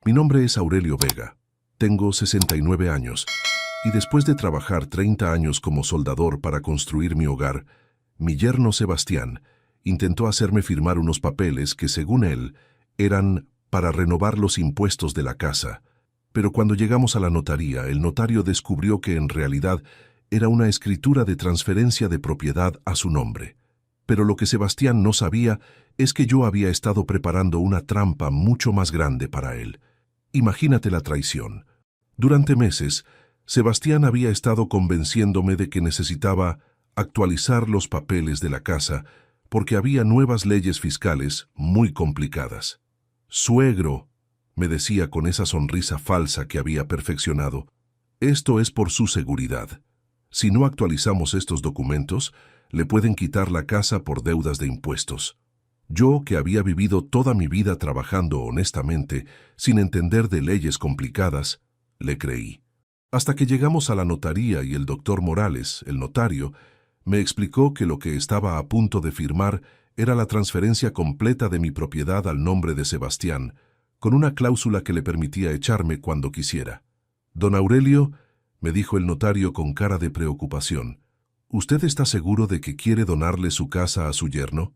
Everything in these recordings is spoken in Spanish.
Mi nombre es Aurelio Vega. Tengo 69 años y después de trabajar 30 años como soldador para construir mi hogar, mi yerno Sebastián intentó hacerme firmar unos papeles que, según él, eran para renovar los impuestos de la casa. Pero cuando llegamos a la notaría, el notario descubrió que en realidad era una escritura de transferencia de propiedad a su nombre. Pero lo que Sebastián no sabía es que yo había estado preparando una trampa mucho más grande para él. Imagínate la traición. Durante meses, Sebastián había estado convenciéndome de que necesitaba actualizar los papeles de la casa porque había nuevas leyes fiscales muy complicadas. «Suegro», me decía con esa sonrisa falsa que había perfeccionado, «esto es por su seguridad. Si no actualizamos estos documentos, le pueden quitar la casa por deudas de impuestos». Yo, que había vivido toda mi vida trabajando honestamente, sin entender de leyes complicadas, le creí. Hasta que llegamos a la notaría y el doctor Morales, el notario, me explicó que lo que estaba a punto de firmar era la transferencia completa de mi propiedad al nombre de Sebastián, con una cláusula que le permitía echarme cuando quisiera. «Don Aurelio», me dijo el notario con cara de preocupación, «¿usted está seguro de que quiere donarle su casa a su yerno?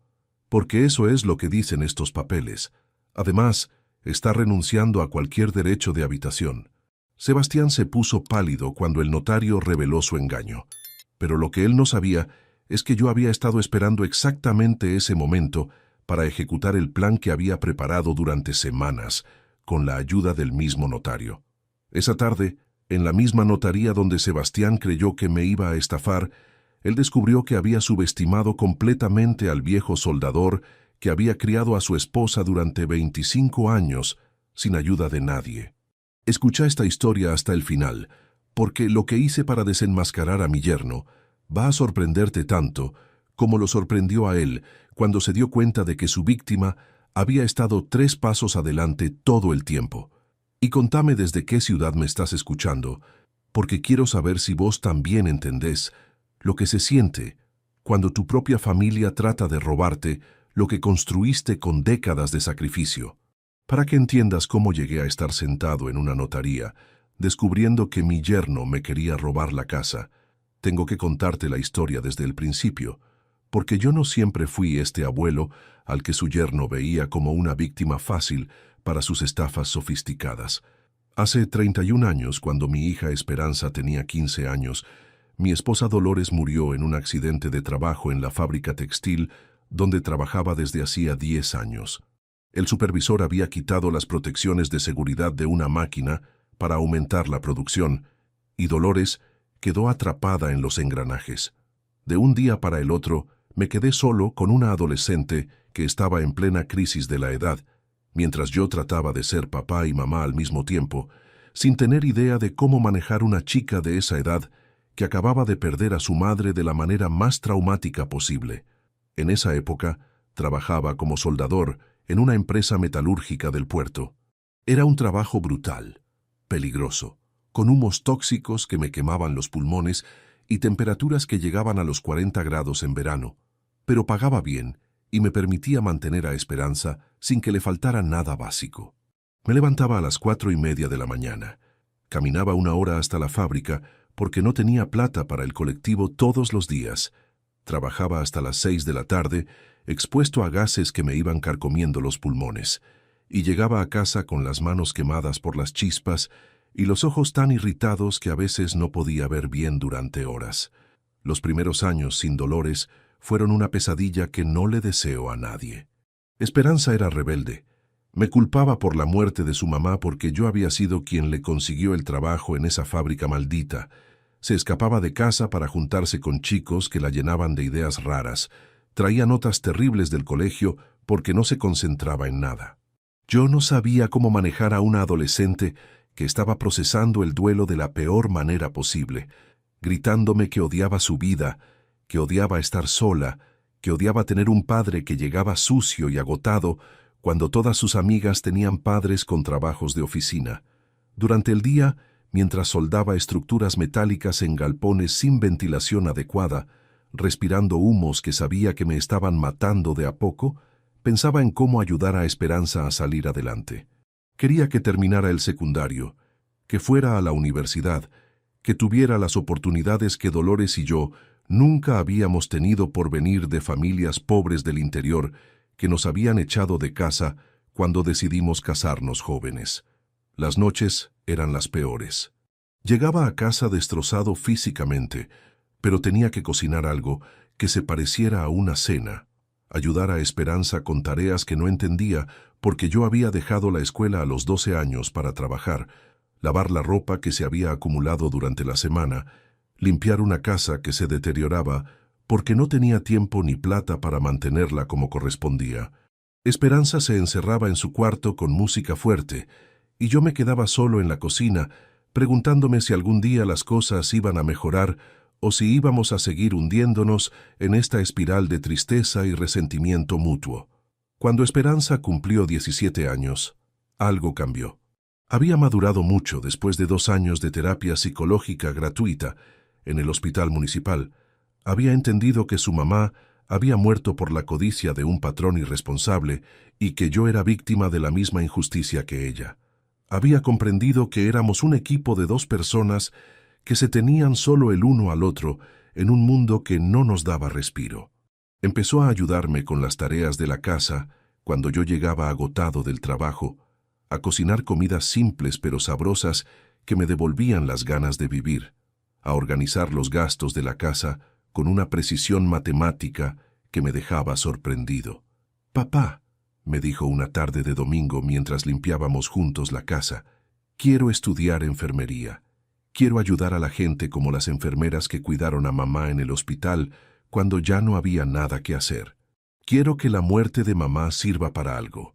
Porque eso es lo que dicen estos papeles. Además, está renunciando a cualquier derecho de habitación». Sebastián se puso pálido cuando el notario reveló su engaño. Pero lo que él no sabía es que yo había estado esperando exactamente ese momento para ejecutar el plan que había preparado durante semanas, con la ayuda del mismo notario. Esa tarde, en la misma notaría donde Sebastián creyó que me iba a estafar, él descubrió que había subestimado completamente al viejo soldador que había criado a su esposa durante 25 años sin ayuda de nadie. Escucha esta historia hasta el final, porque lo que hice para desenmascarar a mi yerno va a sorprenderte tanto como lo sorprendió a él cuando se dio cuenta de que su víctima había estado 3 pasos adelante todo el tiempo. Y contame desde qué ciudad me estás escuchando, porque quiero saber si vos también entendés lo que se siente cuando tu propia familia trata de robarte lo que construiste con décadas de sacrificio. Para que entiendas cómo llegué a estar sentado en una notaría, descubriendo que mi yerno me quería robar la casa, tengo que contarte la historia desde el principio, porque yo no siempre fui este abuelo al que su yerno veía como una víctima fácil para sus estafas sofisticadas. Hace 31 años, cuando mi hija Esperanza tenía 15 años, mi esposa Dolores murió en un accidente de trabajo en la fábrica textil donde trabajaba desde hacía 10 años. El supervisor había quitado las protecciones de seguridad de una máquina para aumentar la producción, y Dolores quedó atrapada en los engranajes. De un día para el otro, me quedé solo con una adolescente que estaba en plena crisis de la edad, mientras yo trataba de ser papá y mamá al mismo tiempo, sin tener idea de cómo manejar una chica de esa edad que acababa de perder a su madre de la manera más traumática posible. En esa época, trabajaba como soldador en una empresa metalúrgica del puerto. Era un trabajo brutal, peligroso, con humos tóxicos que me quemaban los pulmones y temperaturas que llegaban a los 40 grados en verano, pero pagaba bien y me permitía mantener a Esperanza sin que le faltara nada básico. Me levantaba a las 4:30 de la mañana. Caminaba 1 hora hasta la fábrica porque no tenía plata para el colectivo todos los días. Trabajaba hasta las 6 de la tarde, expuesto a gases que me iban carcomiendo los pulmones, y llegaba a casa con las manos quemadas por las chispas y los ojos tan irritados que a veces no podía ver bien durante horas. Los primeros años sin Dolores fueron una pesadilla que no le deseo a nadie. Esperanza era rebelde. Me culpaba por la muerte de su mamá porque yo había sido quien le consiguió el trabajo en esa fábrica maldita. Se escapaba de casa para juntarse con chicos que la llenaban de ideas raras. Traía notas terribles del colegio porque no se concentraba en nada. Yo no sabía cómo manejar a una adolescente que estaba procesando el duelo de la peor manera posible, gritándome que odiaba su vida, que odiaba estar sola, que odiaba tener un padre que llegaba sucio y agotado cuando todas sus amigas tenían padres con trabajos de oficina. Durante el día, mientras soldaba estructuras metálicas en galpones sin ventilación adecuada, respirando humos que sabía que me estaban matando de a poco, pensaba en cómo ayudar a Esperanza a salir adelante. Quería que terminara el secundario, que fuera a la universidad, que tuviera las oportunidades que Dolores y yo nunca habíamos tenido por venir de familias pobres del interior que nos habían echado de casa cuando decidimos casarnos jóvenes. Las noches eran las peores. Llegaba a casa destrozado físicamente, pero tenía que cocinar algo que se pareciera a una cena, ayudar a Esperanza con tareas que no entendía porque yo había dejado la escuela a los 12 años para trabajar, lavar la ropa que se había acumulado durante la semana, limpiar una casa que se deterioraba porque no tenía tiempo ni plata para mantenerla como correspondía. Esperanza se encerraba en su cuarto con música fuerte y yo me quedaba solo en la cocina preguntándome si algún día las cosas iban a mejorar o si íbamos a seguir hundiéndonos en esta espiral de tristeza y resentimiento mutuo. Cuando Esperanza cumplió 17 años, algo cambió. Había madurado mucho después de 2 años de terapia psicológica gratuita en el hospital municipal. Había entendido que su mamá había muerto por la codicia de un patrón irresponsable y que yo era víctima de la misma injusticia que ella. Había comprendido que éramos un equipo de 2 personas que se tenían solo el uno al otro en un mundo que no nos daba respiro. Empezó a ayudarme con las tareas de la casa cuando yo llegaba agotado del trabajo, a cocinar comidas simples pero sabrosas que me devolvían las ganas de vivir, a organizar los gastos de la casa con una precisión matemática que me dejaba sorprendido. «Papá», me dijo una tarde de domingo mientras limpiábamos juntos la casa, «quiero estudiar enfermería. Quiero ayudar a la gente como las enfermeras que cuidaron a mamá en el hospital cuando ya no había nada que hacer. Quiero que la muerte de mamá sirva para algo».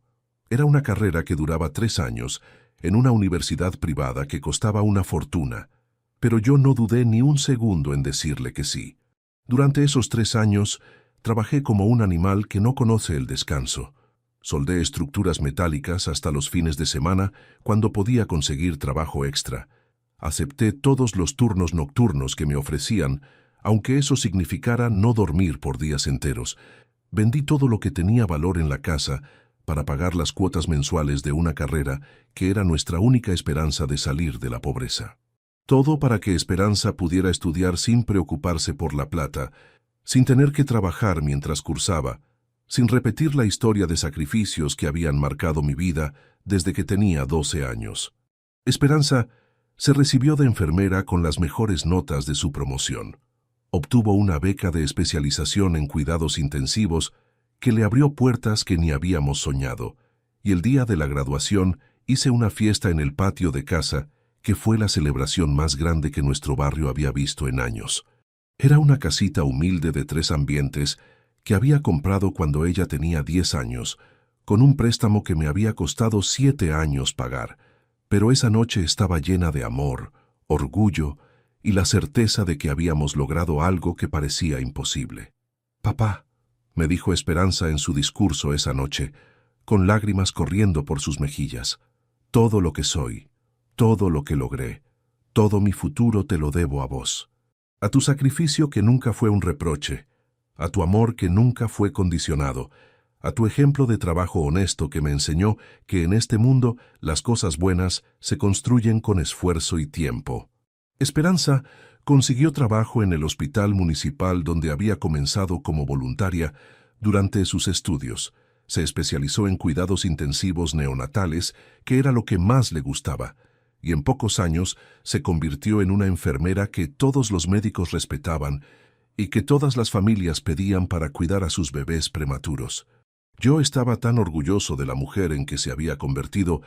Era una carrera que duraba 3 años en una universidad privada que costaba una fortuna, pero yo no dudé ni un segundo en decirle que sí. Durante esos 3 años, trabajé como un animal que no conoce el descanso. Soldé estructuras metálicas hasta los fines de semana cuando podía conseguir trabajo extra. Acepté todos los turnos nocturnos que me ofrecían, aunque eso significara no dormir por días enteros. Vendí todo lo que tenía valor en la casa para pagar las cuotas mensuales de una carrera que era nuestra única esperanza de salir de la pobreza. Todo para que Esperanza pudiera estudiar sin preocuparse por la plata, sin tener que trabajar mientras cursaba, sin repetir la historia de sacrificios que habían marcado mi vida desde que tenía 12 años. Esperanza se recibió de enfermera con las mejores notas de su promoción. Obtuvo una beca de especialización en cuidados intensivos que le abrió puertas que ni habíamos soñado, y el día de la graduación hice una fiesta en el patio de casa que fue la celebración más grande que nuestro barrio había visto en años. Era una casita humilde de 3 ambientes que había comprado cuando ella tenía 10 años, con un préstamo que me había costado 7 años pagar, pero esa noche estaba llena de amor, orgullo y la certeza de que habíamos logrado algo que parecía imposible. «Papá», me dijo Esperanza en su discurso esa noche, con lágrimas corriendo por sus mejillas, «todo lo que soy, todo lo que logré, todo mi futuro te lo debo a vos. A tu sacrificio que nunca fue un reproche, a tu amor que nunca fue condicionado, a tu ejemplo de trabajo honesto que me enseñó que en este mundo las cosas buenas se construyen con esfuerzo y tiempo». Esperanza consiguió trabajo en el hospital municipal donde había comenzado como voluntaria durante sus estudios. Se especializó en cuidados intensivos neonatales, que era lo que más le gustaba, y en pocos años se convirtió en una enfermera que todos los médicos respetaban y que todas las familias pedían para cuidar a sus bebés prematuros. Yo estaba tan orgulloso de la mujer en que se había convertido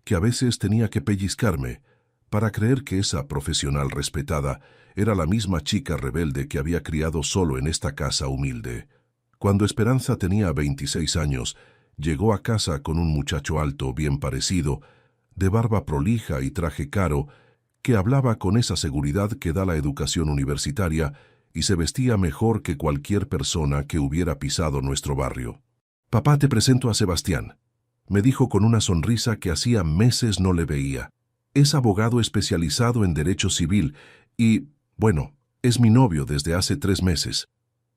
que a veces tenía que pellizcarme para creer que esa profesional respetada era la misma chica rebelde que había criado solo en esta casa humilde. Cuando Esperanza tenía 26 años, llegó a casa con un muchacho alto, bien parecido, de barba prolija y traje caro, que hablaba con esa seguridad que da la educación universitaria y se vestía mejor que cualquier persona que hubiera pisado nuestro barrio. «Papá, te presento a Sebastián», me dijo con una sonrisa que hacía meses no le veía. «Es abogado especializado en derecho civil y, bueno, es mi novio desde hace 3 meses».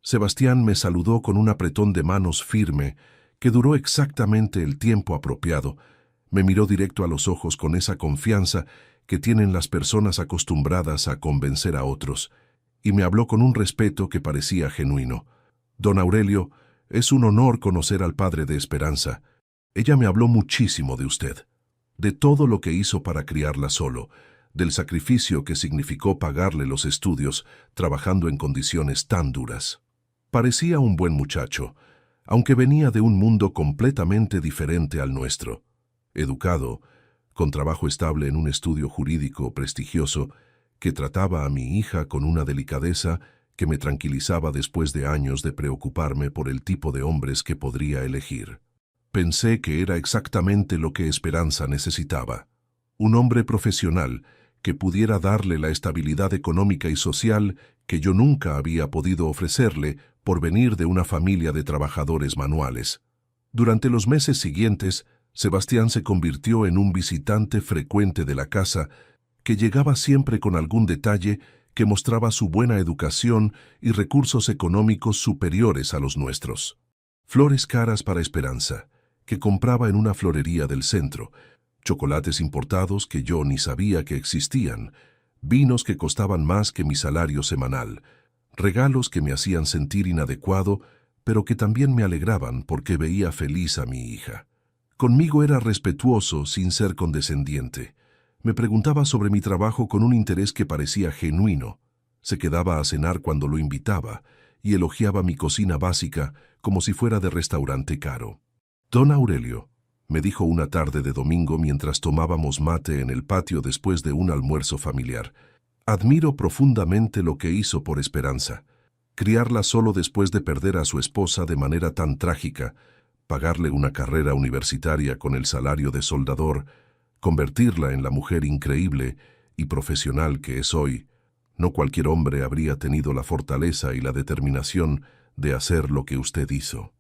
Sebastián me saludó con un apretón de manos firme que duró exactamente el tiempo apropiado. Me miró directo a los ojos con esa confianza que tienen las personas acostumbradas a convencer a otros, y me habló con un respeto que parecía genuino. Don Aurelio, es un honor conocer al padre de Esperanza. Ella me habló muchísimo de usted, de todo lo que hizo para criarla solo, del sacrificio que significó pagarle los estudios, trabajando en condiciones tan duras. Parecía un buen muchacho, aunque venía de un mundo completamente diferente al nuestro. Educado, con trabajo estable en un estudio jurídico prestigioso, que trataba a mi hija con una delicadeza que me tranquilizaba después de años de preocuparme por el tipo de hombres que podría elegir. Pensé que era exactamente lo que Esperanza necesitaba. Un hombre profesional que pudiera darle la estabilidad económica y social que yo nunca había podido ofrecerle por venir de una familia de trabajadores manuales. Durante los meses siguientes, Sebastián se convirtió en un visitante frecuente de la casa, que llegaba siempre con algún detalle que mostraba su buena educación y recursos económicos superiores a los nuestros. Flores caras para Esperanza, que compraba en una florería del centro, chocolates importados que yo ni sabía que existían, vinos que costaban más que mi salario semanal, regalos que me hacían sentir inadecuado, pero que también me alegraban porque veía feliz a mi hija. Conmigo era respetuoso sin ser condescendiente. Me preguntaba sobre mi trabajo con un interés que parecía genuino. Se quedaba a cenar cuando lo invitaba y elogiaba mi cocina básica como si fuera de restaurante caro. Don Aurelio, me dijo una tarde de domingo mientras tomábamos mate en el patio después de un almuerzo familiar, admiro profundamente lo que hizo por Esperanza. Criarla solo después de perder a su esposa de manera tan trágica, pagarle una carrera universitaria con el salario de soldador, convertirla en la mujer increíble y profesional que es hoy. No cualquier hombre habría tenido la fortaleza y la determinación de hacer lo que usted hizo.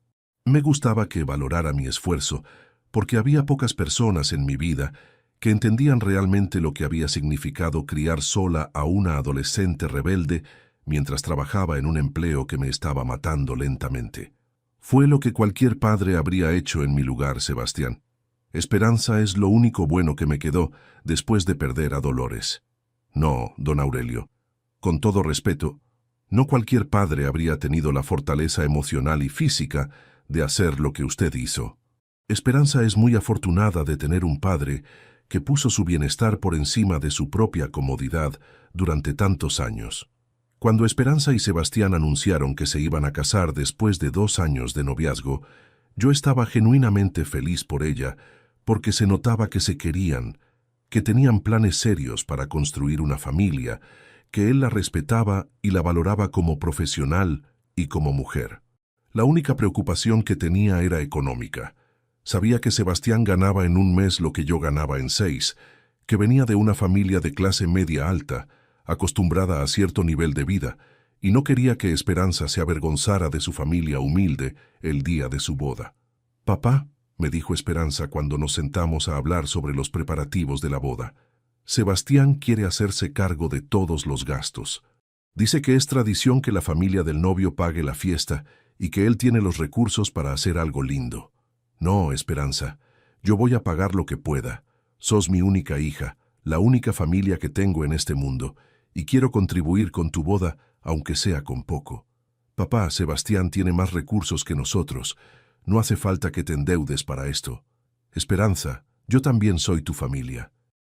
Me gustaba que valorara mi esfuerzo, porque había pocas personas en mi vida que entendían realmente lo que había significado criar sola a una adolescente rebelde mientras trabajaba en un empleo que me estaba matando lentamente. Fue lo que cualquier padre habría hecho en mi lugar, Sebastián. Esperanza es lo único bueno que me quedó después de perder a Dolores. No, don Aurelio, con todo respeto, no cualquier padre habría tenido la fortaleza emocional y física de hacer lo que usted hizo. Esperanza es muy afortunada de tener un padre que puso su bienestar por encima de su propia comodidad durante tantos años. Cuando Esperanza y Sebastián anunciaron que se iban a casar después de 2 años de noviazgo, yo estaba genuinamente feliz por ella, porque se notaba que se querían, que tenían planes serios para construir una familia, que él la respetaba y la valoraba como profesional y como mujer. La única preocupación que tenía era económica. Sabía que Sebastián ganaba en un mes lo que yo ganaba en 6, que venía de una familia de clase media alta, acostumbrada a cierto nivel de vida, y no quería que Esperanza se avergonzara de su familia humilde el día de su boda. «Papá», me dijo Esperanza cuando nos sentamos a hablar sobre los preparativos de la boda, «Sebastián quiere hacerse cargo de todos los gastos. Dice que es tradición que la familia del novio pague la fiesta y que él tiene los recursos para hacer algo lindo. No, Esperanza, yo voy a pagar lo que pueda. Sos mi única hija, la única familia que tengo en este mundo, y quiero contribuir con tu boda, aunque sea con poco. Papá, Sebastián tiene más recursos que nosotros. No hace falta que te endeudes para esto. Esperanza, yo también soy tu familia.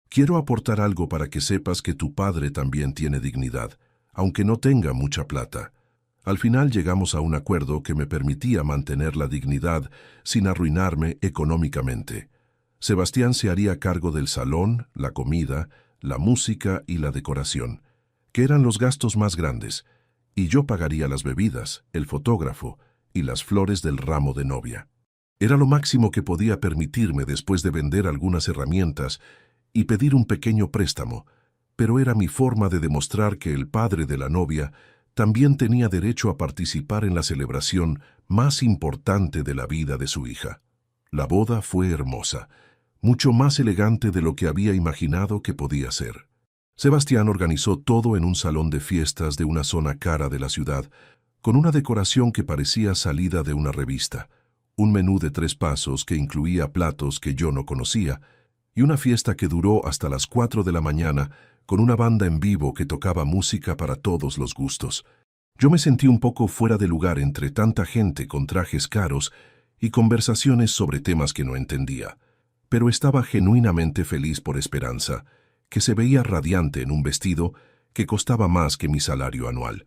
Quiero aportar algo para que sepas que tu padre también tiene dignidad, aunque no tenga mucha plata. Al final llegamos a un acuerdo que me permitía mantener la dignidad sin arruinarme económicamente. Sebastián se haría cargo del salón, la comida, la música y la decoración, que eran los gastos más grandes, y yo pagaría las bebidas, el fotógrafo y las flores del ramo de novia. Era lo máximo que podía permitirme después de vender algunas herramientas y pedir un pequeño préstamo, pero era mi forma de demostrar que el padre de la novia también tenía derecho a participar en la celebración más importante de la vida de su hija. La boda fue hermosa, mucho más elegante de lo que había imaginado que podía ser. Sebastián organizó todo en un salón de fiestas de una zona cara de la ciudad, con una decoración que parecía salida de una revista, un menú de 3 pasos que incluía platos que yo no conocía, y una fiesta que duró hasta las 4 de la mañana con una banda en vivo que tocaba música para todos los gustos. Yo me sentí un poco fuera de lugar entre tanta gente con trajes caros y conversaciones sobre temas que no entendía, pero estaba genuinamente feliz por Esperanza, que se veía radiante en un vestido que costaba más que mi salario anual.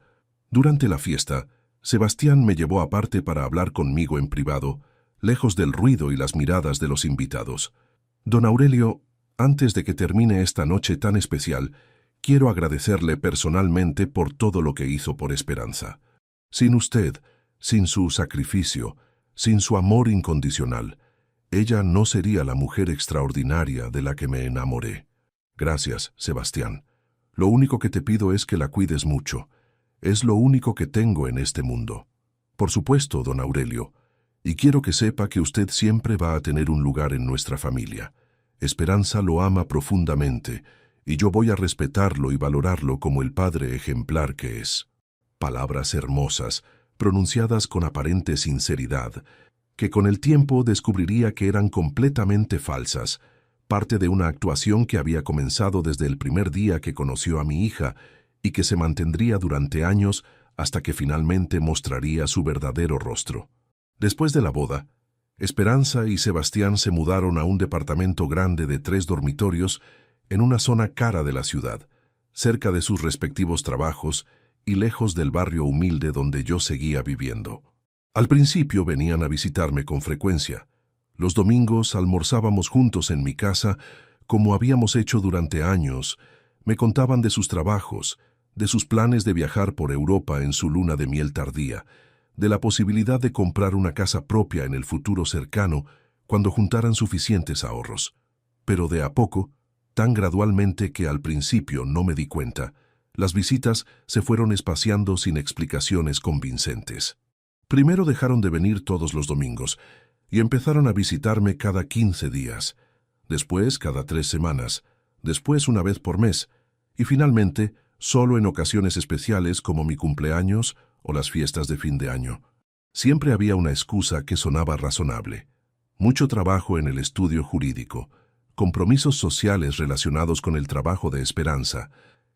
Durante la fiesta, Sebastián me llevó aparte para hablar conmigo en privado, lejos del ruido y las miradas de los invitados. Don Aurelio, antes de que termine esta noche tan especial, quiero agradecerle personalmente por todo lo que hizo por Esperanza. Sin usted, sin su sacrificio, sin su amor incondicional, ella no sería la mujer extraordinaria de la que me enamoré. Gracias, Sebastián. Lo único que te pido es que la cuides mucho. Es lo único que tengo en este mundo. Por supuesto, don Aurelio, y quiero que sepa que usted siempre va a tener un lugar en nuestra familia. Esperanza lo ama profundamente, y yo voy a respetarlo y valorarlo como el padre ejemplar que es. Palabras hermosas, pronunciadas con aparente sinceridad, que con el tiempo descubriría que eran completamente falsas, parte de una actuación que había comenzado desde el primer día que conoció a mi hija y que se mantendría durante años hasta que finalmente mostraría su verdadero rostro. Después de la boda, Esperanza y Sebastián se mudaron a un departamento grande de 3 dormitorios en una zona cara de la ciudad, cerca de sus respectivos trabajos y lejos del barrio humilde donde yo seguía viviendo. Al principio venían a visitarme con frecuencia. Los domingos almorzábamos juntos en mi casa, como habíamos hecho durante años. Me contaban de sus trabajos, de sus planes de viajar por Europa en su luna de miel tardía, de la posibilidad de comprar una casa propia en el futuro cercano cuando juntaran suficientes ahorros. Pero de a poco, tan gradualmente que al principio no me di cuenta, las visitas se fueron espaciando sin explicaciones convincentes. Primero dejaron de venir todos los domingos y empezaron a visitarme cada 15 días, después cada 3 semanas, después una vez por mes, y finalmente solo en ocasiones especiales como mi cumpleaños o las fiestas de fin de año. Siempre había una excusa que sonaba razonable. Mucho trabajo en el estudio jurídico, compromisos sociales relacionados con el trabajo de Esperanza,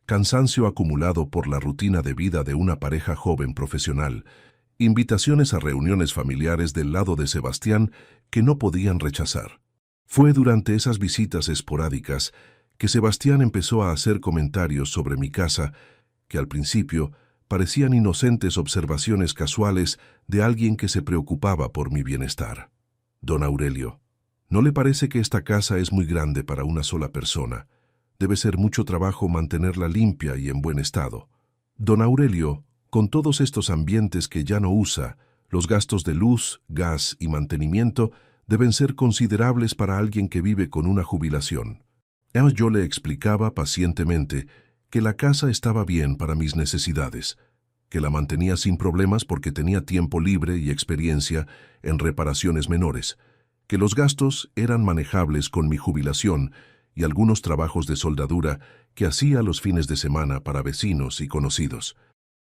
cansancio acumulado por la rutina de vida de una pareja joven profesional, invitaciones a reuniones familiares del lado de Sebastián que no podían rechazar. Fue durante esas visitas esporádicas que Sebastián empezó a hacer comentarios sobre mi casa que al principio parecían inocentes observaciones casuales de alguien que se preocupaba por mi bienestar. Don Aurelio, ¿no le parece que esta casa es muy grande para una sola persona? Debe ser mucho trabajo mantenerla limpia y en buen estado. Don Aurelio, con todos estos ambientes que ya no usa, los gastos de luz, gas y mantenimiento deben ser considerables para alguien que vive con una jubilación. Yo le explicaba pacientemente que la casa estaba bien para mis necesidades, que la mantenía sin problemas porque tenía tiempo libre y experiencia en reparaciones menores, que los gastos eran manejables con mi jubilación y algunos trabajos de soldadura que hacía los fines de semana para vecinos y conocidos.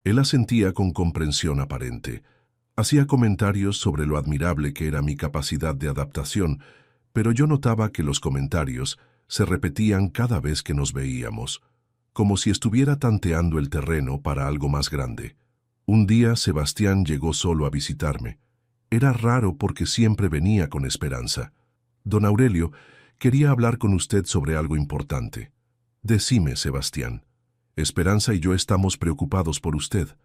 Él asentía con comprensión aparente. Hacía comentarios sobre lo admirable que era mi capacidad de adaptación, pero yo notaba que los comentarios se repetían cada vez que nos veíamos, como si estuviera tanteando el terreno para algo más grande. Un día Sebastián llegó solo a visitarme. Era raro porque siempre venía con Esperanza. Don Aurelio, quería hablar con usted sobre algo importante. Decime, Sebastián. Esperanza y yo estamos preocupados por usted.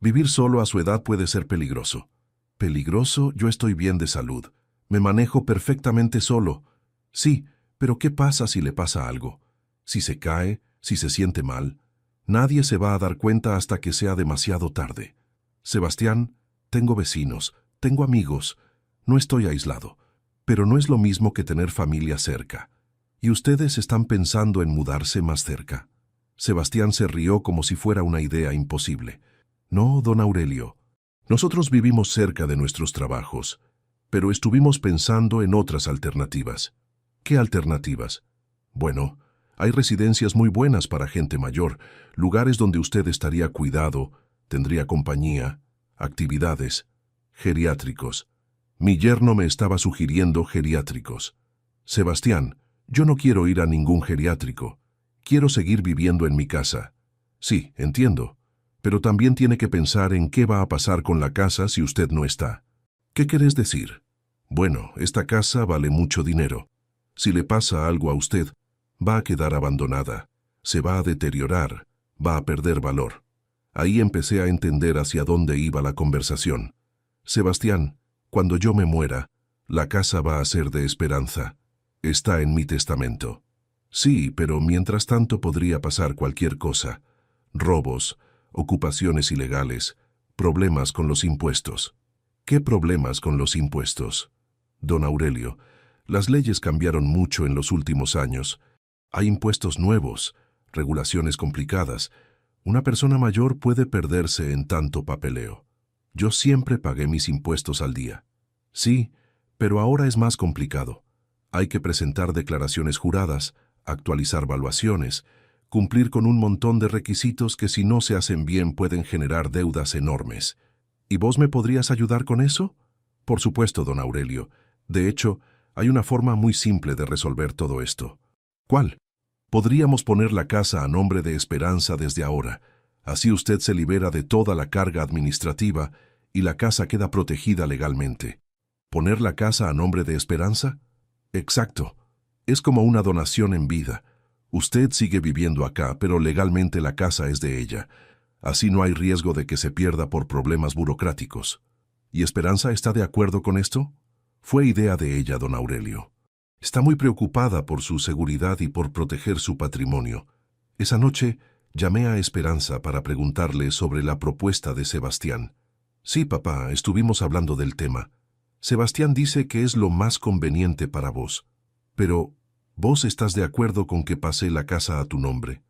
Vivir solo a su edad puede ser peligroso. ¿Peligroso? Yo estoy bien de salud. Me manejo perfectamente solo. Sí, pero ¿qué pasa si le pasa algo? Si se cae, si se siente mal. Nadie se va a dar cuenta hasta que sea demasiado tarde. Sebastián, tengo vecinos, tengo amigos. No estoy aislado. Pero no es lo mismo que tener familia cerca. Y ustedes están pensando en mudarse más cerca. Sebastián se rió como si fuera una idea imposible. No, don Aurelio. Nosotros vivimos cerca de nuestros trabajos, pero estuvimos pensando en otras alternativas. ¿Qué alternativas? Bueno, hay residencias muy buenas para gente mayor, lugares donde usted estaría cuidado, tendría compañía, actividades, geriátricos. Mi yerno me estaba sugiriendo geriátricos. Sebastián, yo no quiero ir a ningún geriátrico. Quiero seguir viviendo en mi casa. Sí, entiendo. Pero también tiene que pensar en qué va a pasar con la casa si usted no está. ¿Qué querés decir? Bueno, esta casa vale mucho dinero. Si le pasa algo a usted, va a quedar abandonada. Se va a deteriorar. Va a perder valor. Ahí empecé a entender hacia dónde iba la conversación. Sebastián, cuando yo me muera, la casa va a ser de Esperanza. Está en mi testamento. Sí, pero mientras tanto podría pasar cualquier cosa. Robos, ocupaciones ilegales, problemas con los impuestos. ¿Qué problemas con los impuestos? Don Aurelio, las leyes cambiaron mucho en los últimos años. Hay impuestos nuevos, regulaciones complicadas. Una persona mayor puede perderse en tanto papeleo. Yo siempre pagué mis impuestos al día. Sí, pero ahora es más complicado. Hay que presentar declaraciones juradas, actualizar valuaciones, cumplir con un montón de requisitos que si no se hacen bien pueden generar deudas enormes. ¿Y vos me podrías ayudar con eso? Por supuesto, don Aurelio. De hecho, hay una forma muy simple de resolver todo esto. ¿Cuál? Podríamos poner la casa a nombre de Esperanza desde ahora. Así usted se libera de toda la carga administrativa y la casa queda protegida legalmente. ¿Poner la casa a nombre de Esperanza? Exacto. Es como una donación en vida. Usted sigue viviendo acá, pero legalmente la casa es de ella. Así no hay riesgo de que se pierda por problemas burocráticos. ¿Y Esperanza está de acuerdo con esto? Fue idea de ella, don Aurelio. Está muy preocupada por su seguridad y por proteger su patrimonio. Esa noche llamé a Esperanza para preguntarle sobre la propuesta de Sebastián. Sí, papá, estuvimos hablando del tema. Sebastián dice que es lo más conveniente para vos. Pero, ¿vos estás de acuerdo con que pase la casa a tu nombre?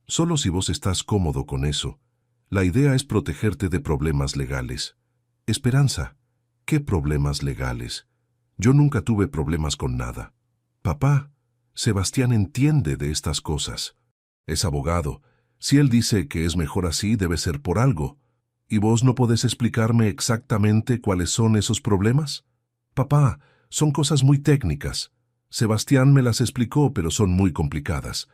Solo si vos estás cómodo con eso. La idea es protegerte de problemas legales. Esperanza, ¿qué problemas legales? Yo nunca tuve problemas con nada. Papá, Sebastián entiende de estas cosas. Es abogado. Si él dice que es mejor así, debe ser por algo. ¿Y vos no podés explicarme exactamente cuáles son esos problemas? Papá, son cosas muy técnicas. Sebastián me las explicó, pero son muy complicadas.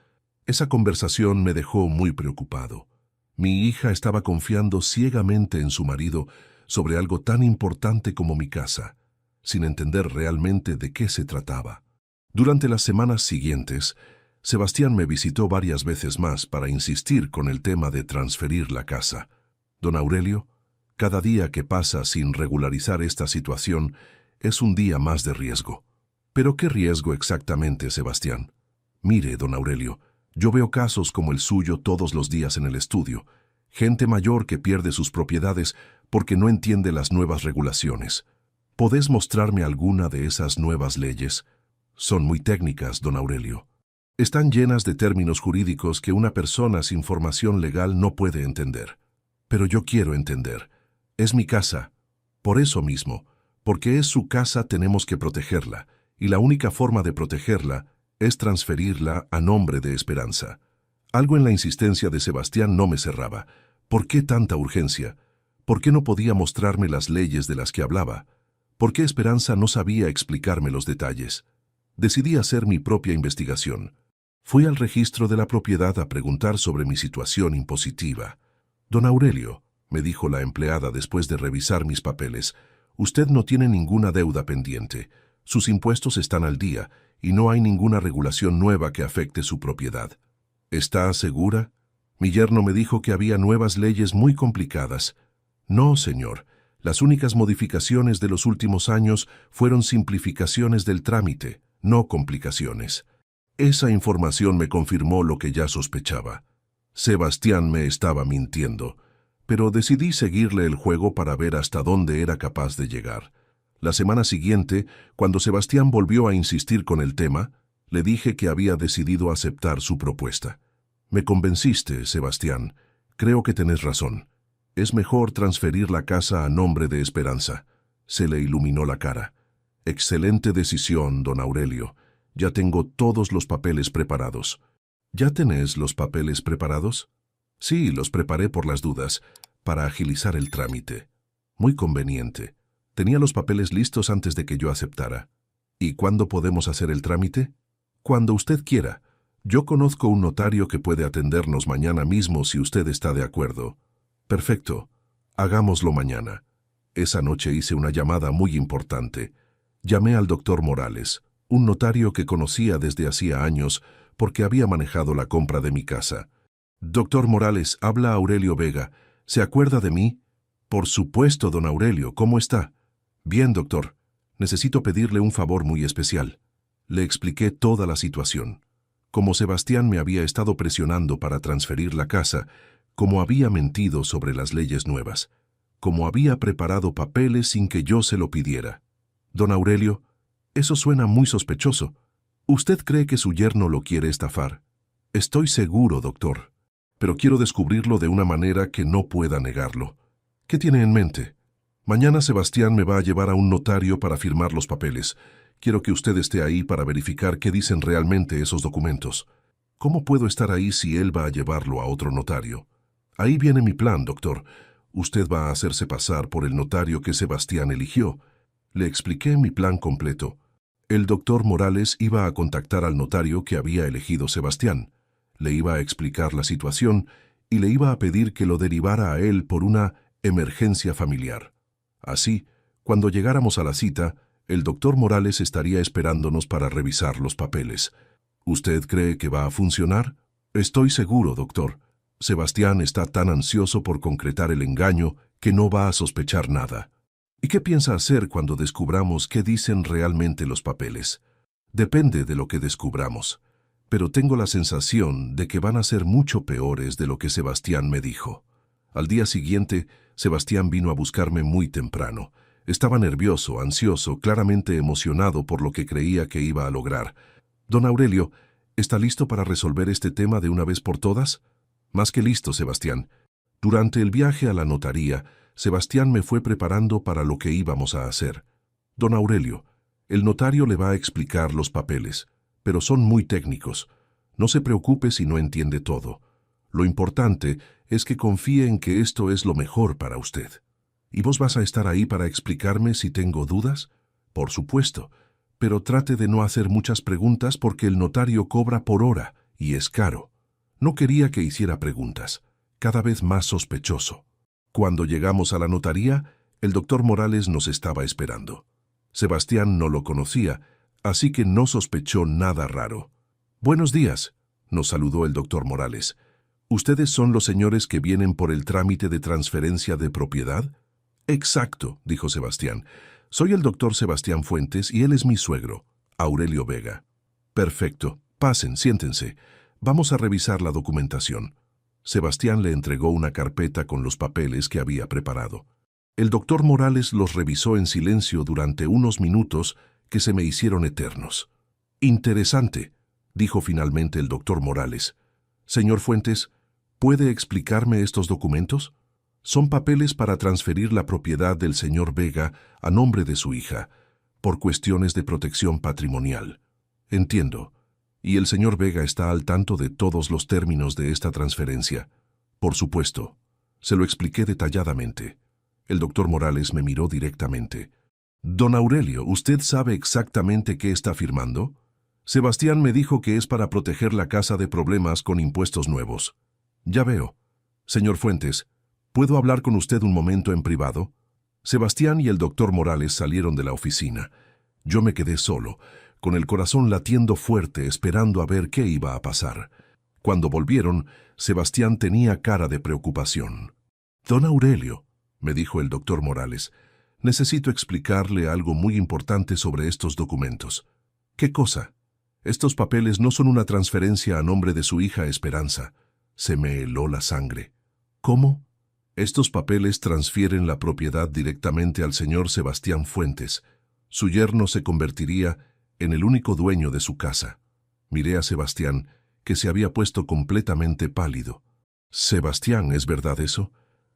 Esa conversación me dejó muy preocupado. Mi hija estaba confiando ciegamente en su marido sobre algo tan importante como mi casa, sin entender realmente de qué se trataba. Durante las semanas siguientes, Sebastián me visitó varias veces más para insistir con el tema de transferir la casa. Don Aurelio, cada día que pasa sin regularizar esta situación es un día más de riesgo. ¿Pero qué riesgo exactamente, Sebastián? Mire, don Aurelio, yo veo casos como el suyo todos los días en el estudio. Gente mayor que pierde sus propiedades porque no entiende las nuevas regulaciones. ¿Podés mostrarme alguna de esas nuevas leyes? Son muy técnicas, don Aurelio. Están llenas de términos jurídicos que una persona sin formación legal no puede entender. Pero yo quiero entender. Es mi casa. Por eso mismo, porque es su casa, tenemos que protegerla, y la única forma de protegerla es transferirla a nombre de Esperanza. Algo en la insistencia de Sebastián no me cerraba. ¿Por qué tanta urgencia? ¿Por qué no podía mostrarme las leyes de las que hablaba? ¿Por qué Esperanza no sabía explicarme los detalles? Decidí hacer mi propia investigación. Fui al registro de la propiedad a preguntar sobre mi situación impositiva. Don Aurelio, me dijo la empleada después de revisar mis papeles, usted no tiene ninguna deuda pendiente. Sus impuestos están al día y no hay ninguna regulación nueva que afecte su propiedad. ¿Está segura? Mi yerno me dijo que había nuevas leyes muy complicadas. No, señor. Las únicas modificaciones de los últimos años fueron simplificaciones del trámite, no complicaciones. Esa información me confirmó lo que ya sospechaba. Sebastián me estaba mintiendo, pero decidí seguirle el juego para ver hasta dónde era capaz de llegar. La semana siguiente, cuando Sebastián volvió a insistir con el tema, le dije que había decidido aceptar su propuesta. Me convenciste, Sebastián. Creo que tenés razón. Es mejor transferir la casa a nombre de Esperanza. Se le iluminó la cara. Excelente decisión, don Aurelio. Ya tengo todos los papeles preparados. ¿Ya tenés los papeles preparados? Sí, los preparé por las dudas, para agilizar el trámite. Muy conveniente. Tenía los papeles listos antes de que yo aceptara. ¿Y cuándo podemos hacer el trámite? Cuando usted quiera. Yo conozco un notario que puede atendernos mañana mismo si usted está de acuerdo. Perfecto. Hagámoslo mañana. Esa noche hice una llamada muy importante. Llamé al doctor Morales, un notario que conocía desde hacía años porque había manejado la compra de mi casa. Doctor Morales, habla Aurelio Vega. ¿Se acuerda de mí? Por supuesto, don Aurelio. ¿Cómo está? Bien, doctor. Necesito pedirle un favor muy especial. Le expliqué toda la situación. Como Sebastián me había estado presionando para transferir la casa, como había mentido sobre las leyes nuevas, como había preparado papeles sin que yo se lo pidiera. Don Aurelio, eso suena muy sospechoso. ¿Usted cree que su yerno lo quiere estafar? Estoy seguro, doctor, pero quiero descubrirlo de una manera que no pueda negarlo. ¿Qué tiene en mente? Mañana Sebastián me va a llevar a un notario para firmar los papeles. Quiero que usted esté ahí para verificar qué dicen realmente esos documentos. ¿Cómo puedo estar ahí si él va a llevarlo a otro notario? Ahí viene mi plan, doctor. Usted va a hacerse pasar por el notario que Sebastián eligió. Le expliqué mi plan completo. El doctor Morales iba a contactar al notario que había elegido Sebastián. Le iba a explicar la situación y le iba a pedir que lo derivara a él por una emergencia familiar. Así, cuando llegáramos a la cita, el doctor Morales estaría esperándonos para revisar los papeles. ¿Usted cree que va a funcionar? Estoy seguro, doctor. Sebastián está tan ansioso por concretar el engaño que no va a sospechar nada. ¿Y qué piensa hacer cuando descubramos qué dicen realmente los papeles? Depende de lo que descubramos, pero tengo la sensación de que van a ser mucho peores de lo que Sebastián me dijo. Al día siguiente, Sebastián vino a buscarme muy temprano. Estaba nervioso, ansioso, claramente emocionado por lo que creía que iba a lograr. Don Aurelio, ¿está listo para resolver este tema de una vez por todas? Más que listo, Sebastián. Durante el viaje a la notaría, Sebastián me fue preparando para lo que íbamos a hacer. Don Aurelio, el notario le va a explicar los papeles, pero son muy técnicos. No se preocupe si no entiende todo. Lo importante es que confíe en que esto es lo mejor para usted. ¿Y vos vas a estar ahí para explicarme si tengo dudas? Por supuesto, pero trate de no hacer muchas preguntas porque el notario cobra por hora y es caro. No quería que hiciera preguntas, cada vez más sospechoso. Cuando llegamos a la notaría, el doctor Morales nos estaba esperando. Sebastián no lo conocía, así que no sospechó nada raro. «Buenos días», nos saludó el doctor Morales. «¿Ustedes son los señores que vienen por el trámite de transferencia de propiedad?» «Exacto», dijo Sebastián. «Soy el doctor Sebastián Fuentes y él es mi suegro, Aurelio Vega». «Perfecto. Pasen, siéntense. Vamos a revisar la documentación». Sebastián le entregó una carpeta con los papeles que había preparado. El doctor Morales los revisó en silencio durante unos minutos que se me hicieron eternos. «Interesante», dijo finalmente el doctor Morales. «Señor Fuentes, ¿puede explicarme estos documentos? Son papeles para transferir la propiedad del señor Vega a nombre de su hija, por cuestiones de protección patrimonial». «Entiendo. ¿Y el señor Vega está al tanto de todos los términos de esta transferencia?» «Por supuesto. Se lo expliqué detalladamente». El doctor Morales me miró directamente. «Don Aurelio, ¿usted sabe exactamente qué está firmando?» «Sebastián me dijo que es para proteger la casa de problemas con impuestos nuevos». «Ya veo. Señor Fuentes, ¿puedo hablar con usted un momento en privado?» Sebastián y el doctor Morales salieron de la oficina. Yo me quedé solo, con el corazón latiendo fuerte, esperando a ver qué iba a pasar. Cuando volvieron, Sebastián tenía cara de preocupación. «Don Aurelio», me dijo el doctor Morales, «necesito explicarle algo muy importante sobre estos documentos». «¿Qué cosa?» «Estos papeles no son una transferencia a nombre de su hija Esperanza». Se me heló la sangre. «¿Cómo?» «Estos papeles transfieren la propiedad directamente al señor Sebastián Fuentes. Su yerno se convertiría en el único dueño de su casa». Miré a Sebastián, que se había puesto completamente pálido. «Sebastián, ¿es verdad eso?»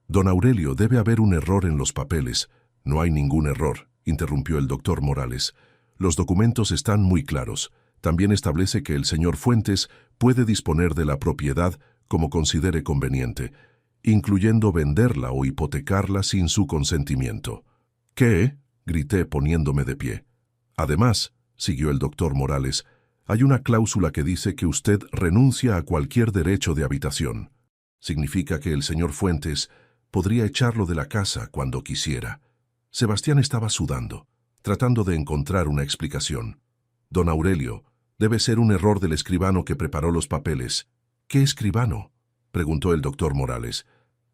«Don Aurelio, debe haber un error en los papeles». «No hay ningún error», interrumpió el doctor Morales. «Los documentos están muy claros. También establece que el señor Fuentes puede disponer de la propiedad como considere conveniente, incluyendo venderla o hipotecarla sin su consentimiento». «¿Qué?» grité poniéndome de pie. Además, siguió el doctor Morales, hay una cláusula que dice que usted renuncia a cualquier derecho de habitación. Significa que el señor Fuentes podría echarlo de la casa cuando quisiera. Sebastián estaba sudando, tratando de encontrar una explicación. Don Aurelio, debe ser un error del escribano que preparó los papeles. ¿Qué escribano?, preguntó el doctor Morales.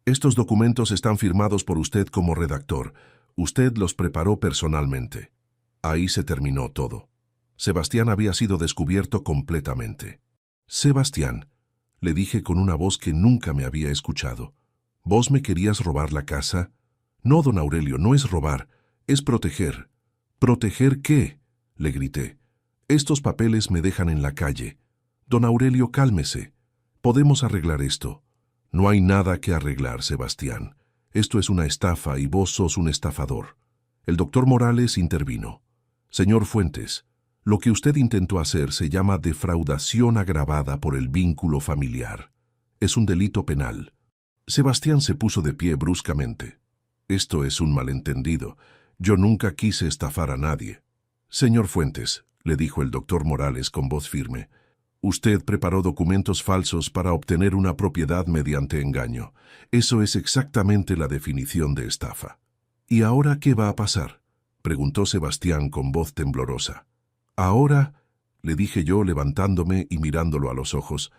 Estos documentos están firmados por usted como redactor. Usted los preparó personalmente. Ahí se terminó todo. Sebastián había sido descubierto completamente. Sebastián, le dije con una voz que nunca me había escuchado. ¿Vos me querías robar la casa? No, don Aurelio, no es robar, es proteger. ¿Proteger qué?, le grité. Estos papeles me dejan en la calle. Don Aurelio, cálmese. Podemos arreglar esto. No hay nada que arreglar, Sebastián. Esto es una estafa y vos sos un estafador. El doctor Morales intervino. Señor Fuentes, lo que usted intentó hacer se llama defraudación agravada por el vínculo familiar. Es un delito penal. Sebastián se puso de pie bruscamente. Esto es un malentendido. Yo nunca quise estafar a nadie. Señor Fuentes, le dijo el doctor Morales con voz firme, usted preparó documentos falsos para obtener una propiedad mediante engaño. Eso es exactamente la definición de estafa. ¿Y ahora qué va a pasar?, preguntó Sebastián con voz temblorosa. Ahora, le dije yo levantándome y mirándolo a los ojos,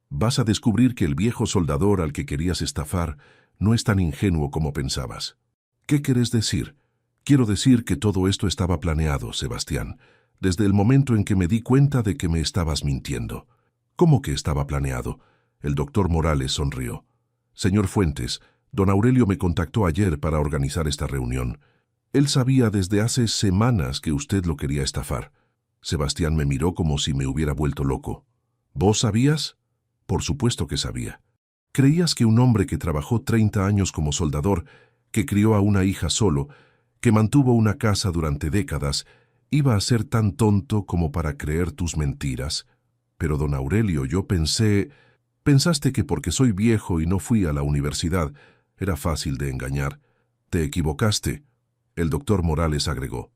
vas a descubrir que el viejo soldador al que querías estafar no es tan ingenuo como pensabas. ¿Qué querés decir? Quiero decir que todo esto estaba planeado, Sebastián, desde el momento en que me di cuenta de que me estabas mintiendo. ¿Cómo que estaba planeado? El doctor Morales sonrió. Señor Fuentes, don Aurelio me contactó ayer para organizar esta reunión. Él sabía desde hace semanas que usted lo quería estafar. Sebastián me miró como si me hubiera vuelto loco. ¿Vos sabías? Por supuesto que sabía. ¿Creías que un hombre que trabajó 30 años como soldador, que crió a una hija solo, que mantuvo una casa durante décadas, iba a ser tan tonto como para creer tus mentiras? Pero, don Aurelio, yo pensaste que porque soy viejo y no fui a la universidad, era fácil de engañar. Te equivocaste, el doctor Morales agregó.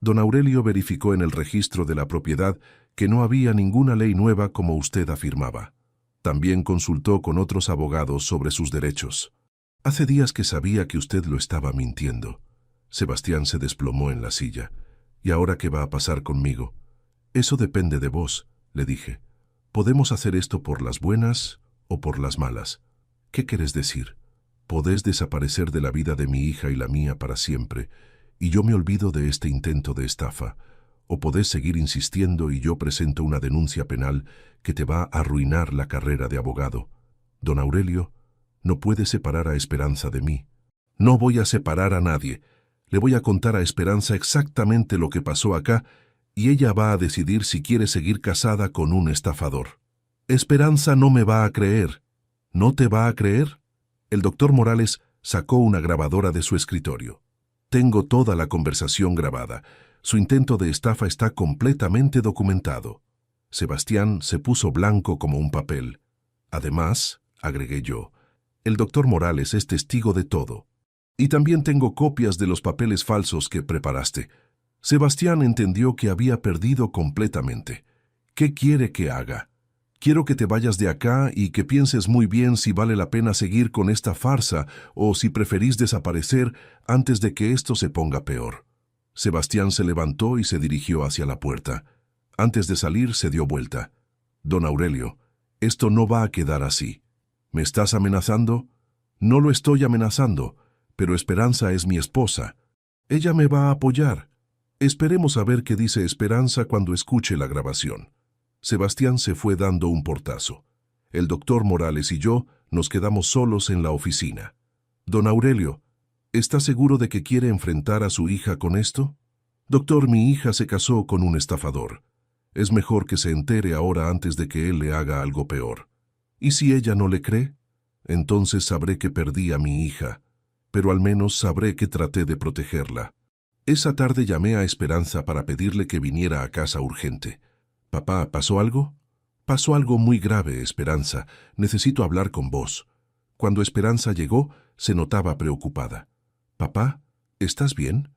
Don Aurelio verificó en el registro de la propiedad que no había ninguna ley nueva como usted afirmaba. También consultó con otros abogados sobre sus derechos. Hace días que sabía que usted lo estaba mintiendo. Sebastián se desplomó en la silla. ¿Y ahora qué va a pasar conmigo? Eso depende de vos, le dije. Podemos hacer esto por las buenas o por las malas. ¿Qué querés decir? Podés desaparecer de la vida de mi hija y la mía para siempre, y yo me olvido de este intento de estafa. O podés seguir insistiendo y yo presento una denuncia penal que te va a arruinar la carrera de abogado. Don Aurelio, no puede separar a Esperanza de mí. No voy a separar a nadie. Le voy a contar a Esperanza exactamente lo que pasó acá y ella va a decidir si quiere seguir casada con un estafador. Esperanza no me va a creer. ¿No te va a creer? El doctor Morales sacó una grabadora de su escritorio. Tengo toda la conversación grabada. Su intento de estafa está completamente documentado. Sebastián se puso blanco como un papel. Además, agregué yo, el doctor Morales es testigo de todo. Y también tengo copias de los papeles falsos que preparaste. Sebastián entendió que había perdido completamente. ¿Qué quiere que haga? Quiero que te vayas de acá y que pienses muy bien si vale la pena seguir con esta farsa o si preferís desaparecer antes de que esto se ponga peor. Sebastián se levantó y se dirigió hacia la puerta. Antes de salir se dio vuelta. Don Aurelio, esto no va a quedar así. ¿Me estás amenazando? No lo estoy amenazando, pero Esperanza es mi esposa. Ella me va a apoyar. Esperemos a ver qué dice Esperanza cuando escuche la grabación. Sebastián se fue dando un portazo. El doctor Morales y yo nos quedamos solos en la oficina. Don Aurelio, ¿está seguro de que quiere enfrentar a su hija con esto? Doctor, mi hija se casó con un estafador. Es mejor que se entere ahora antes de que él le haga algo peor. ¿Y si ella no le cree? Entonces sabré que perdí a mi hija, pero al menos sabré que traté de protegerla. Esa tarde llamé a Esperanza para pedirle que viniera a casa urgente. Papá, ¿pasó algo? Pasó algo muy grave, Esperanza. Necesito hablar con vos. Cuando Esperanza llegó, se notaba preocupada. Papá, ¿estás bien?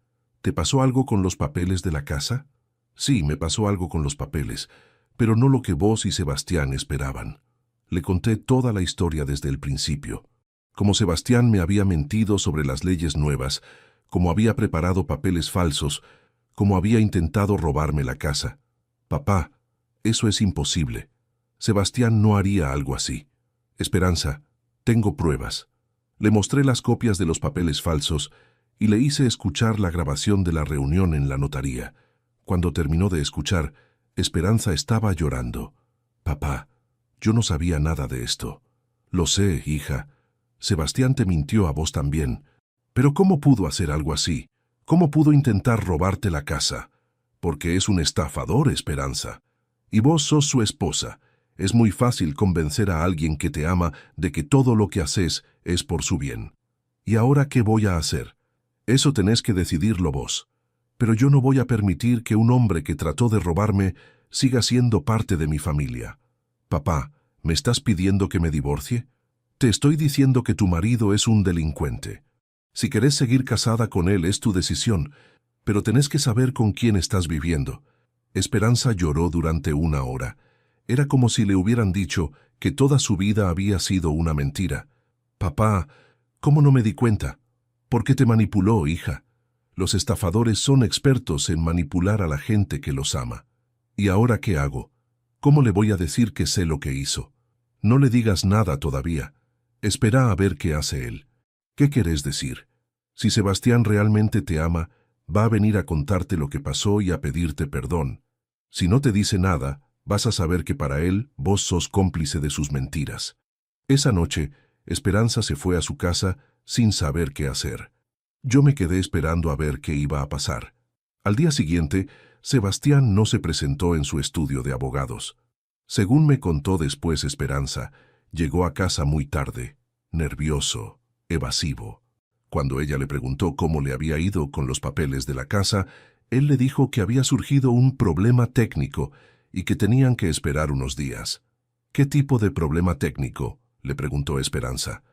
¿Te pasó algo con los papeles de la casa? Sí, me pasó algo con los papeles, pero no lo que vos y Sebastián esperaban. Le conté toda la historia desde el principio. Como Sebastián me había mentido sobre las leyes nuevas, como había preparado papeles falsos, como había intentado robarme la casa. Papá, eso es imposible. Sebastián no haría algo así. Esperanza, tengo pruebas. Le mostré las copias de los papeles falsos y le hice escuchar la grabación de la reunión en la notaría. Cuando terminó de escuchar, Esperanza estaba llorando. Papá, yo no sabía nada de esto. Lo sé, hija. Sebastián te mintió a vos también. Pero ¿cómo pudo hacer algo así? ¿Cómo pudo intentar robarte la casa? Porque es un estafador, Esperanza. Y vos sos su esposa. Es muy fácil convencer a alguien que te ama de que todo lo que haces es por su bien. ¿Y ahora qué voy a hacer? Eso tenés que decidirlo vos. Pero yo no voy a permitir que un hombre que trató de robarme siga siendo parte de mi familia. Papá, ¿me estás pidiendo que me divorcie? Te estoy diciendo que tu marido es un delincuente. Si querés seguir casada con él es tu decisión, pero tenés que saber con quién estás viviendo. Esperanza lloró durante 1 hora. Era como si le hubieran dicho que toda su vida había sido una mentira. Papá, ¿cómo no me di cuenta? ¿Por qué te manipuló, hija? Los estafadores son expertos en manipular a la gente que los ama. ¿Y ahora qué hago? ¿Cómo le voy a decir que sé lo que hizo? No le digas nada todavía. Espera a ver qué hace él. ¿Qué querés decir? Si Sebastián realmente te ama, va a venir a contarte lo que pasó y a pedirte perdón. Si no te dice nada, vas a saber que para él vos sos cómplice de sus mentiras. Esa noche, Esperanza se fue a su casa sin saber qué hacer. Yo me quedé esperando a ver qué iba a pasar. Al día siguiente, Sebastián no se presentó en su estudio de abogados. Según me contó después Esperanza, llegó a casa muy tarde, nervioso, evasivo. Cuando ella le preguntó cómo le había ido con los papeles de la casa, él le dijo que había surgido un problema técnico y que tenían que esperar unos días. ¿Qué tipo de problema técnico?, le preguntó Esperanza.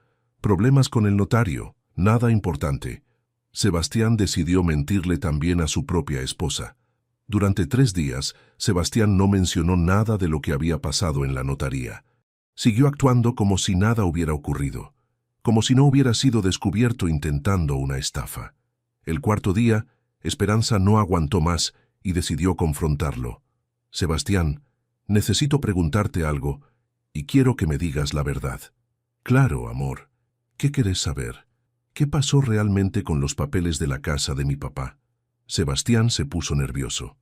Problemas con el notario, nada importante. Sebastián decidió mentirle también a su propia esposa. Durante 3 días, Sebastián no mencionó nada de lo que había pasado en la notaría. Siguió actuando como si nada hubiera ocurrido, como si no hubiera sido descubierto intentando una estafa. El 4.º día, Esperanza no aguantó más y decidió confrontarlo. Sebastián, necesito preguntarte algo y quiero que me digas la verdad. Claro, amor. ¿Qué querés saber? ¿Qué pasó realmente con los papeles de la casa de mi papá? Sebastián se puso nervioso.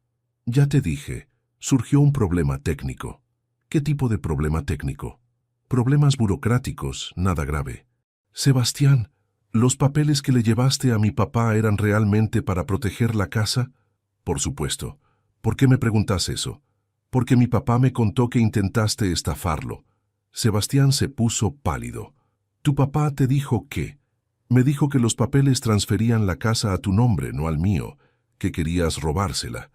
Ya te dije, surgió un problema técnico. ¿Qué tipo de problema técnico? Problemas burocráticos, nada grave. Sebastián, ¿los papeles que le llevaste a mi papá eran realmente para proteger la casa? Por supuesto. ¿Por qué me preguntas eso? Porque mi papá me contó que intentaste estafarlo. Sebastián se puso pálido. ¿Tu papá te dijo qué? Me dijo que los papeles transferían la casa a tu nombre, no al mío, que querías robársela.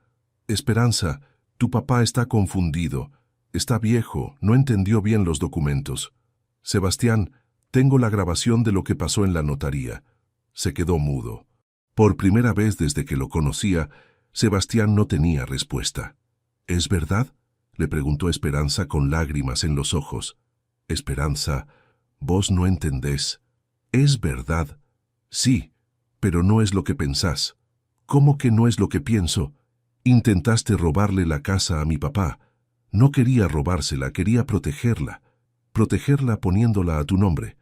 Esperanza, tu papá está confundido. Está viejo, no entendió bien los documentos. Sebastián, tengo la grabación de lo que pasó en la notaría. Se quedó mudo. Por primera vez desde que lo conocía, Sebastián no tenía respuesta. ¿Es verdad?, le preguntó Esperanza con lágrimas en los ojos. Esperanza, vos no entendés. ¿Es verdad? Sí, pero no es lo que pensás. ¿Cómo que no es lo que pienso? Intentaste robarle la casa a mi papá. No quería robársela, quería protegerla. Protegerla poniéndola a tu nombre.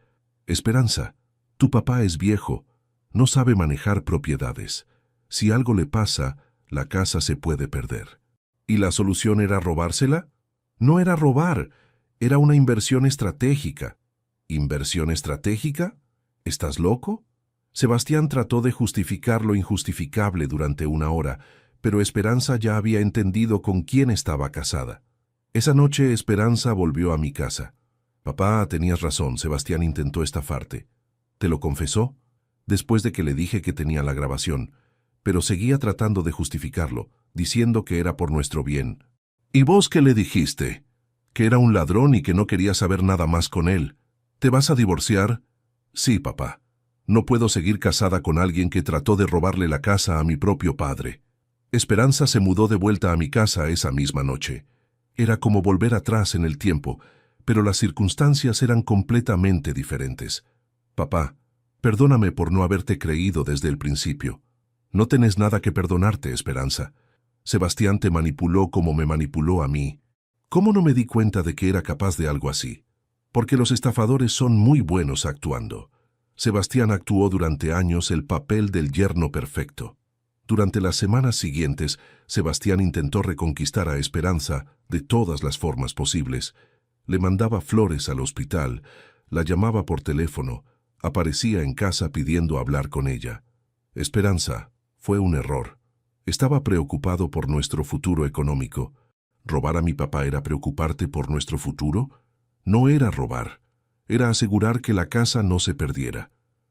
Esperanza, tu papá es viejo, no sabe manejar propiedades. Si algo le pasa, la casa se puede perder. ¿Y la solución era robársela? No era robar, era una inversión estratégica. ¿Inversión estratégica? ¿Estás loco? Sebastián trató de justificar lo injustificable durante 1 hora, pero Esperanza ya había entendido con quién estaba casada. Esa noche Esperanza volvió a mi casa. Papá, tenías razón, Sebastián intentó estafarte. ¿Te lo confesó? Después de que le dije que tenía la grabación, pero seguía tratando de justificarlo, diciendo que era por nuestro bien. ¿Y vos qué le dijiste? Que era un ladrón y que no quería saber nada más con él. ¿Te vas a divorciar? Sí, papá. No puedo seguir casada con alguien que trató de robarle la casa a mi propio padre. Esperanza se mudó de vuelta a mi casa esa misma noche. Era como volver atrás en el tiempo, pero las circunstancias eran completamente diferentes. Papá, perdóname por no haberte creído desde el principio. No tenés nada que perdonarte, Esperanza. Sebastián te manipuló como me manipuló a mí. ¿Cómo no me di cuenta de que era capaz de algo así? Porque los estafadores son muy buenos actuando. Sebastián actuó durante años el papel del yerno perfecto. Durante las semanas siguientes, Sebastián intentó reconquistar a Esperanza de todas las formas posibles. Le mandaba flores al hospital, la llamaba por teléfono, aparecía en casa pidiendo hablar con ella. Esperanza, fue un error. Estaba preocupado por nuestro futuro económico. ¿Robar a mi papá era preocuparte por nuestro futuro? No era robar, era asegurar que la casa no se perdiera.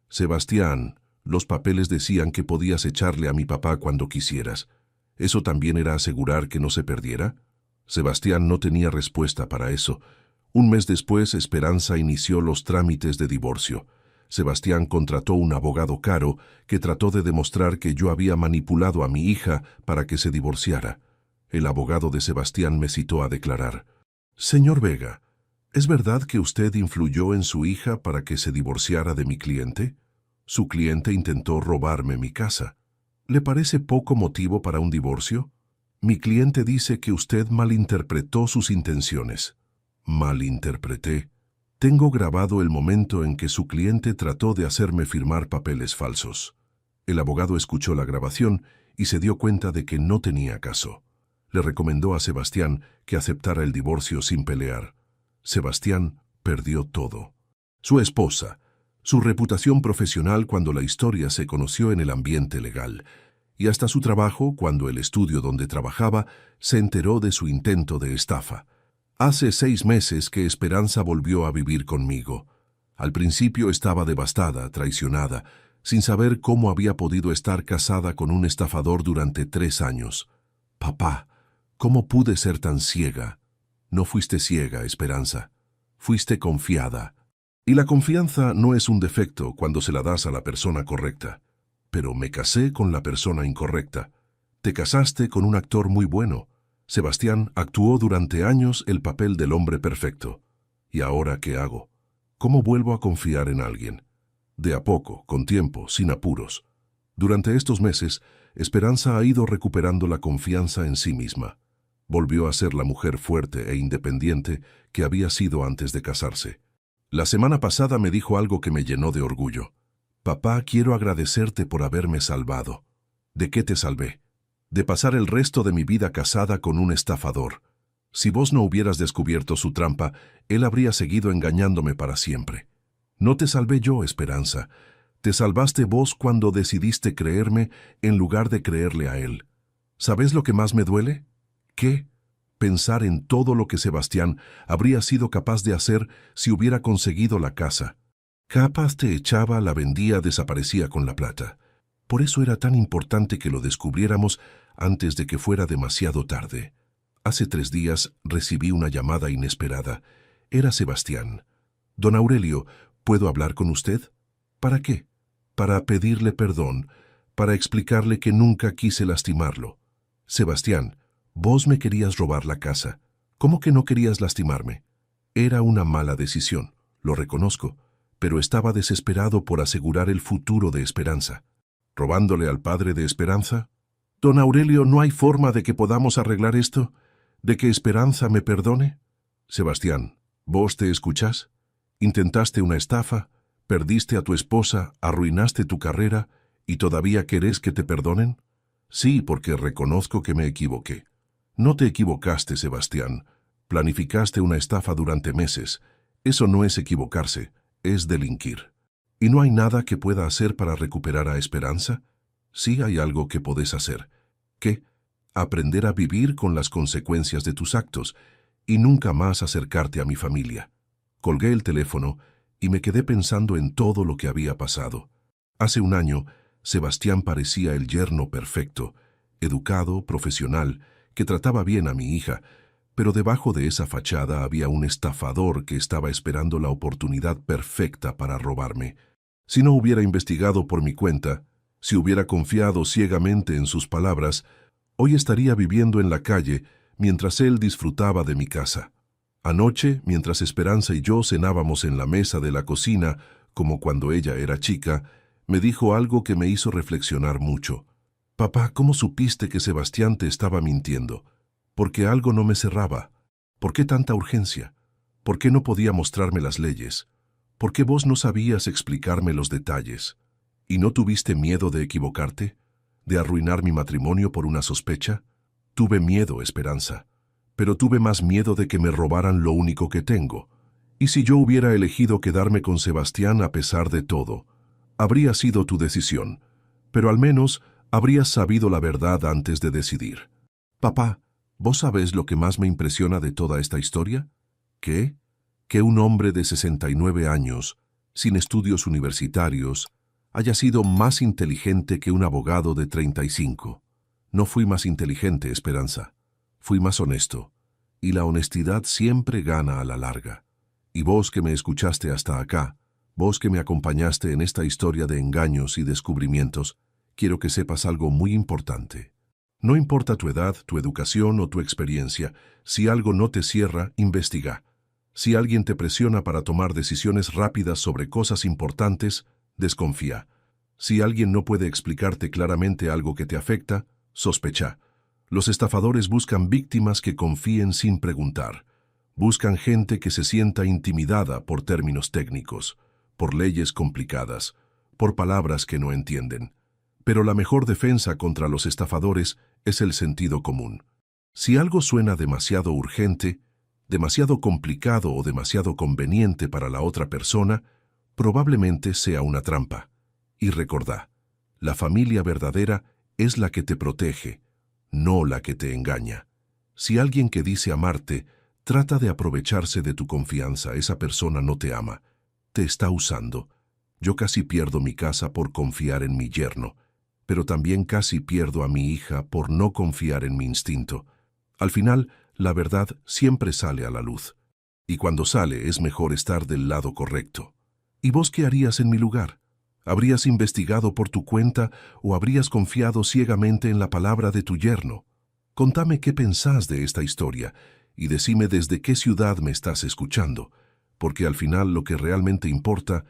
Sebastián, los papeles decían que podías echarle a mi papá cuando quisieras. ¿Eso también era asegurar que no se perdiera? Sebastián no tenía respuesta para eso. Un mes después, Esperanza inició los trámites de divorcio. Sebastián contrató un abogado caro que trató de demostrar que yo había manipulado a mi hija para que se divorciara. El abogado de Sebastián me citó a declarar: «Señor Vega, ¿es verdad que usted influyó en su hija para que se divorciara de mi cliente? Su cliente intentó robarme mi casa. ¿Le parece poco motivo para un divorcio? Mi cliente dice que usted malinterpretó sus intenciones». «Malinterpreté». Tengo grabado el momento en que su cliente trató de hacerme firmar papeles falsos. El abogado escuchó la grabación y se dio cuenta de que no tenía caso. Le recomendó a Sebastián que aceptara el divorcio sin pelear. Sebastián perdió todo: su esposa, su reputación profesional cuando la historia se conoció en el ambiente legal, y hasta su trabajo cuando el estudio donde trabajaba se enteró de su intento de estafa. Hace 6 meses que Esperanza volvió a vivir conmigo. Al principio estaba devastada, traicionada, sin saber cómo había podido estar casada con un estafador durante 3 años. Papá, ¿cómo pude ser tan ciega? No fuiste ciega, Esperanza. Fuiste confiada. Y la confianza no es un defecto cuando se la das a la persona correcta. Pero me casé con la persona incorrecta. Te casaste con un actor muy bueno. Sebastián actuó durante años el papel del hombre perfecto. ¿Y ahora qué hago? ¿Cómo vuelvo a confiar en alguien? De a poco, con tiempo, sin apuros. Durante estos meses, Esperanza ha ido recuperando la confianza en sí misma. Volvió a ser la mujer fuerte e independiente que había sido antes de casarse. La semana pasada me dijo algo que me llenó de orgullo. «Papá, quiero agradecerte por haberme salvado». «¿De qué te salvé?» «De pasar el resto de mi vida casada con un estafador. Si vos no hubieras descubierto su trampa, él habría seguido engañándome para siempre. No te salvé yo, Esperanza. Te salvaste vos cuando decidiste creerme en lugar de creerle a él. ¿Sabes lo que más me duele? ¿Qué? Pensar en todo lo que Sebastián habría sido capaz de hacer si hubiera conseguido la casa. Capaz te echaba, la vendía, desaparecía con la plata. Por eso era tan importante que lo descubriéramos antes de que fuera demasiado tarde. Hace 3 días recibí una llamada inesperada. Era Sebastián. «Don Aurelio, ¿puedo hablar con usted?» «¿Para qué?» «Para pedirle perdón, para explicarle que nunca quise lastimarlo». «Sebastián, vos me querías robar la casa. ¿Cómo que no querías lastimarme?» «Era una mala decisión, lo reconozco, pero estaba desesperado por asegurar el futuro de Esperanza». «¿Robándole al padre de Esperanza?» «Don Aurelio, ¿no hay forma de que podamos arreglar esto? ¿De que Esperanza me perdone?» «Sebastián, ¿vos te escuchás? Intentaste una estafa, perdiste a tu esposa, arruinaste tu carrera y todavía querés que te perdonen?» «Sí, porque reconozco que me equivoqué». «No te equivocaste, Sebastián. Planificaste una estafa durante meses. Eso no es equivocarse, es delinquir. ¿Y no hay nada que pueda hacer para recuperar a Esperanza?» «Sí hay algo que podés hacer». «¿Qué?» «Aprender a vivir con las consecuencias de tus actos y nunca más acercarte a mi familia». Colgué el teléfono y me quedé pensando en todo lo que había pasado. Hace 1 año, Sebastián parecía el yerno perfecto, educado, profesional, que trataba bien a mi hija, pero debajo de esa fachada había un estafador que estaba esperando la oportunidad perfecta para robarme. Si no hubiera investigado por mi cuenta, si hubiera confiado ciegamente en sus palabras, hoy estaría viviendo en la calle mientras él disfrutaba de mi casa. Anoche, mientras Esperanza y yo cenábamos en la mesa de la cocina, como cuando ella era chica, me dijo algo que me hizo reflexionar mucho. Papá, ¿cómo supiste que Sebastián te estaba mintiendo? Porque algo no me cerraba. ¿Por qué tanta urgencia? ¿Por qué no podía mostrarme las leyes? ¿Por qué vos no sabías explicarme los detalles? ¿Y no tuviste miedo de equivocarte? ¿De arruinar mi matrimonio por una sospecha? Tuve miedo, Esperanza, pero tuve más miedo de que me robaran lo único que tengo. Y si yo hubiera elegido quedarme con Sebastián a pesar de todo, habría sido tu decisión, pero al menos habrías sabido la verdad antes de decidir. Papá, ¿vos sabés lo que más me impresiona de toda esta historia? ¿Qué? Que un hombre de 69 años, sin estudios universitarios, haya sido más inteligente que un abogado de 35. No fui más inteligente, Esperanza. Fui más honesto. Y la honestidad siempre gana a la larga. Y vos que me escuchaste hasta acá, vos que me acompañaste en esta historia de engaños y descubrimientos, quiero que sepas algo muy importante. No importa tu edad, tu educación o tu experiencia, si algo no te cierra, investiga. Si alguien te presiona para tomar decisiones rápidas sobre cosas importantes, desconfía. Si alguien no puede explicarte claramente algo que te afecta, sospecha. Los estafadores buscan víctimas que confíen sin preguntar. Buscan gente que se sienta intimidada por términos técnicos, por leyes complicadas, por palabras que no entienden. Pero la mejor defensa contra los estafadores es el sentido común. Si algo suena demasiado urgente, demasiado complicado o demasiado conveniente para la otra persona, probablemente sea una trampa. Y recordá, la familia verdadera es la que te protege, no la que te engaña. Si alguien que dice amarte trata de aprovecharse de tu confianza, esa persona no te ama, te está usando. Yo casi pierdo mi casa por confiar en mi yerno, pero también casi pierdo a mi hija por no confiar en mi instinto. Al final, la verdad siempre sale a la luz. Y cuando sale es mejor estar del lado correcto. ¿Y vos qué harías en mi lugar? ¿Habrías investigado por tu cuenta o habrías confiado ciegamente en la palabra de tu yerno? Contame qué pensás de esta historia y decime desde qué ciudad me estás escuchando, porque al final lo que realmente importa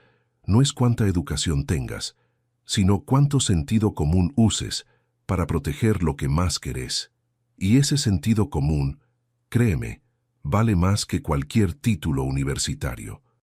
no es cuánta educación tengas, sino cuánto sentido común uses para proteger lo que más querés. Y ese sentido común, créeme, vale más que cualquier título universitario.